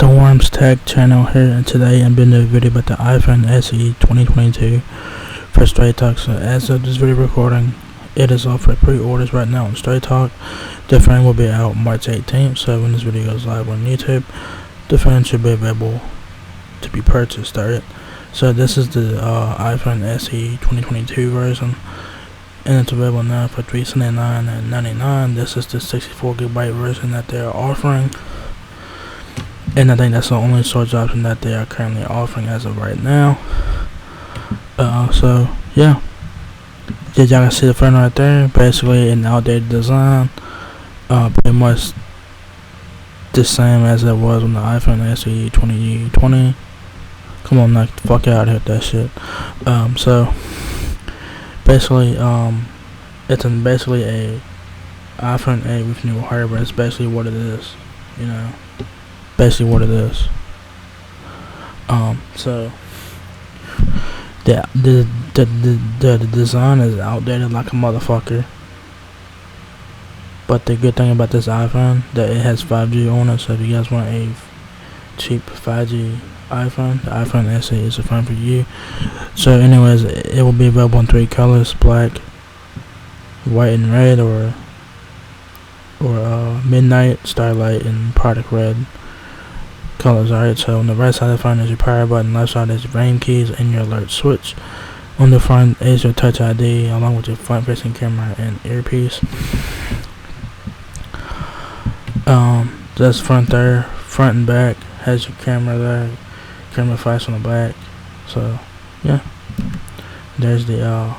The Worms Tech channel here, and today I'm doing a video about the iPhone SE 2022 for Straight Talk. So as of this video recording, it is off for pre-orders right now on Straight Talk. The phone will be out March 18th, so when this video goes live on YouTube, the phone should be available to be purchased. Alright, so this is the iPhone SE 2022 version, and it's available now for $379.99. This is the 64GB version that they are offering, and I think that's the only storage option that they are currently offering as of right now. So yeah, y'all can see the phone right there. Basically an outdated design, pretty much the same as it was on the iPhone SE 2020. Come on, knock the fuck out of here with that shit. So basically, it's basically a iPhone 8 with new hardware. It's basically what it is, you know. Basically what it is. So the design is outdated like a motherfucker, but the good thing about this iPhone that it has 5G on it. So if you guys want a cheap 5G iPhone, the iPhone SE is a phone for you. So anyways, it will be available in 3 colors: black, white and red, or midnight, starlight, and product red colors. Alright, so on the right side of the phone is your power button, left side is your rain keys and your alert switch. On the front is your Touch ID along with your front facing camera and earpiece. That's front there. Front and back has your camera there, camera flash on the back. So yeah, there's the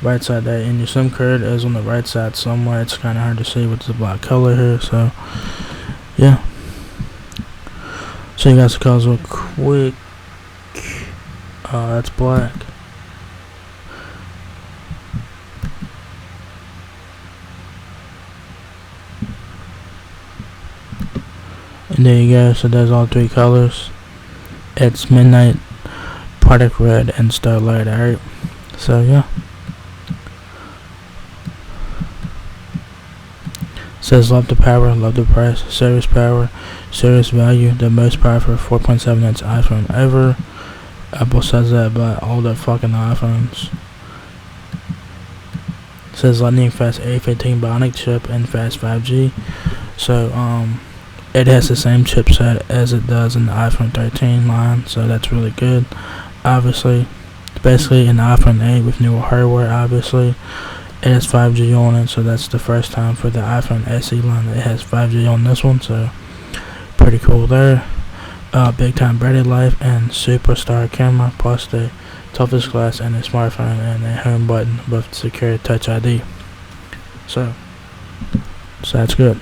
right side there, and your SIM card is on the right side somewhere. It's kind of hard to see with the black color here, so yeah. So you guys can real quick. That's black. And there you go. So there's all 3 colors. It's midnight, product red, and starlight. Alright. So yeah. Says love the power, love the price, serious power, serious value, the most powerful 4.7-inch iPhone ever. Apple says that about all their fucking iPhones. Says lightning fast A15 Bionic chip and fast 5G. So it has the same chipset as it does in the iPhone 13 line, so that's really good. Obviously, it's basically an iPhone 8 with newer hardware. Obviously, it has 5G on it, so that's the first time for the iPhone SE line that it has 5G on this one, so pretty cool there. Big time battery life and superstar camera, plus the toughest glass and a smartphone and a home button with secure Touch ID. So that's good.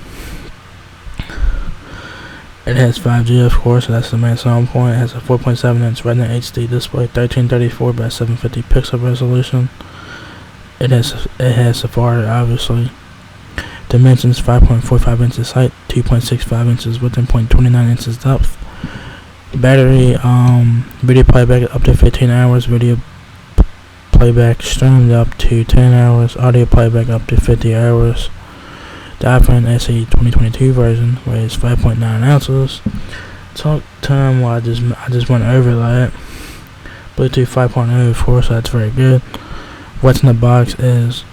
It has 5G, of course, so that's the main selling point. It has a 4.7-inch Retina HD display, 1334 by 750 pixel resolution. It has Safari, obviously. Dimensions 5.45 inches height, 2.65 inches width, and 0.29 inches depth. Battery, video playback up to 15 hours, video playback streamed up to 10 hours, audio playback up to 50 hours. The iPhone SE 2022 version weighs 5.9 ounces. Talk time, well, I just went over that. Bluetooth 5.0, of course, so that's very good. What's in the box is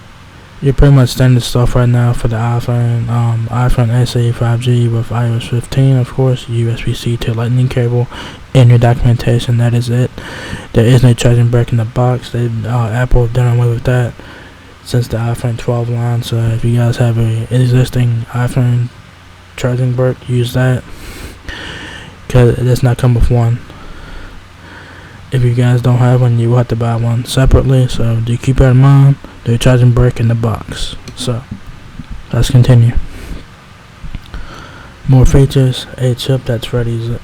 your pretty much standard stuff right now for the iPhone. iPhone SE 5G with iOS 15, of course, USB-C to lightning cable, and your documentation. That is it. There is no charging brick in the box. Apple have done away with that since the iPhone 12 line. So if you guys have an existing iPhone charging brick, use that, because it does not come with one. If you guys don't have one, you will have to buy one separately, so do keep that in mind. The charging brick in the box. So let's continue. More features: a chip that really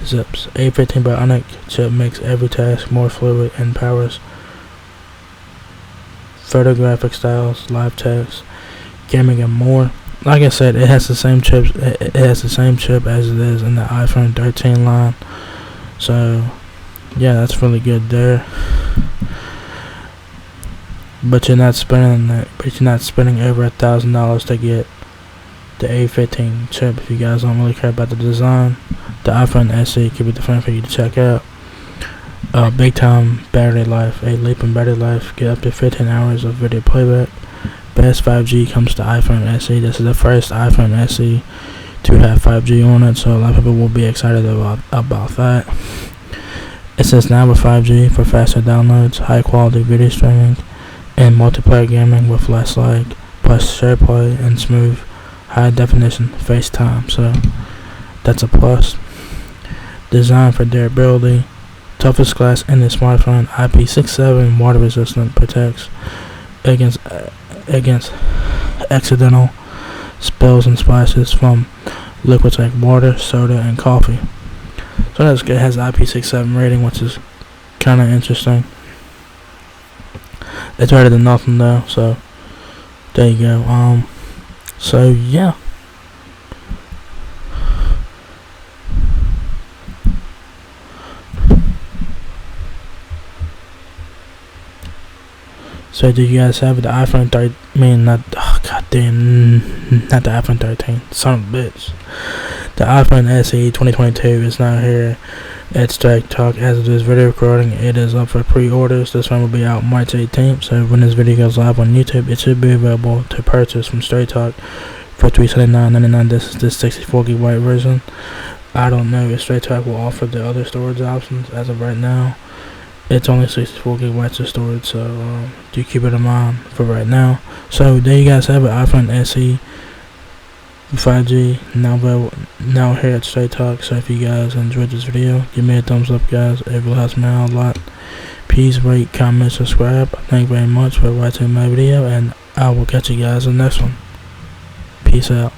zips. A15 Bionic chip makes every task more fluid and powers photographic styles, live text, gaming, and more. Like I said, it has the same chip. It has the same chip as it is in the iPhone 13 line. So yeah, that's really good there. But you're not spending over $1,000 to get the A15 chip. If you guys don't really care about the design, the iPhone SE could be the phone for you to check out. Big time battery life, a leap in battery life, get up to 15 hours of video playback. Best 5G comes to iPhone SE. This is the first iPhone SE to have 5G on it, so a lot of people will be excited about that. It says now with 5G for faster downloads, high quality video streaming, and multiplayer gaming with less lag, plus SharePlay and smooth high definition FaceTime. So that's a plus. Designed for durability, toughest glass in the smartphone, IP67 water resistant, protects against accidental spills and splashes from liquids like water, soda, and coffee. So that's good. It has IP67 rating, which is kind of interesting. It's better than nothing though, so there you go. So yeah. So do you guys have the iPhone 13? Not the iPhone 13. Son of a bitch. The iPhone SE 2022 is now here at Straight Talk. As of this video recording, it is up for pre-orders. This one will be out March 18th. So when this video goes live on YouTube, it should be available to purchase from Straight Talk for $379.99. This is the 64 GB version. I don't know if Straight Talk will offer the other storage options as of right now. It's only 64 gigabytes of storage, so do keep it in mind for right now. So there you guys have it, iPhone SE 5G now here at Straight Talk. So if you guys enjoyed this video, give me a thumbs up, guys. It will help me out a lot. Please rate, comment, subscribe. Thank you very much for watching my video, and I will catch you guys in the next one. Peace out.